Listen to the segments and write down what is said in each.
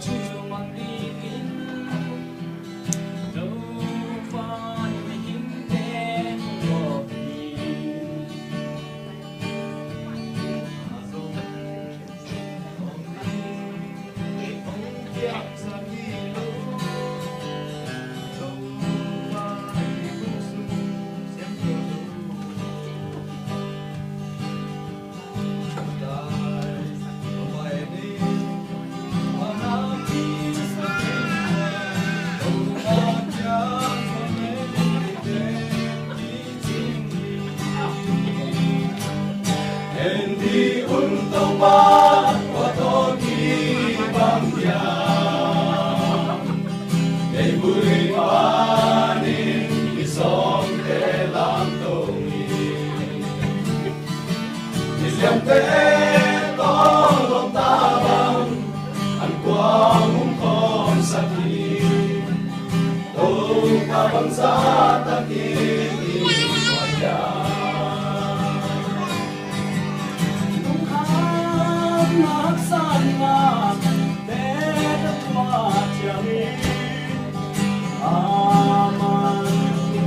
chiều mang đi kín đâu phải những đêm của mình Hindi untuk watoki bangya Kay buri panin isong telang tongi Isyam te tolong tabang Ang kuang ungkong sakit Tong tabang sa takit iwaya sana để qua chẳng aman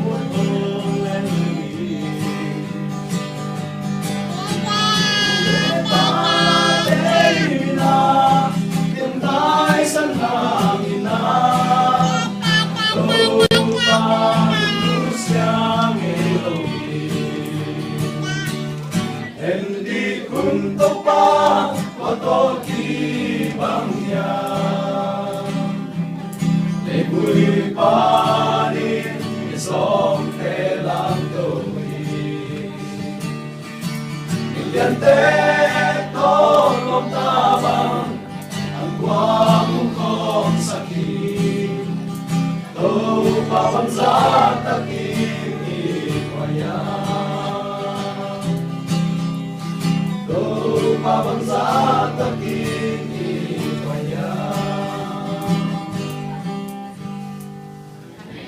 muốn lên để ta đây na tiếng tai sân hàng na đâu ta siang Hindi kunto pa watoki bangya Lebui panin isong telang doi Milyante tolong tabang Ang guwang kong sakit Tau pabangsa takin ikwaya Pabangsa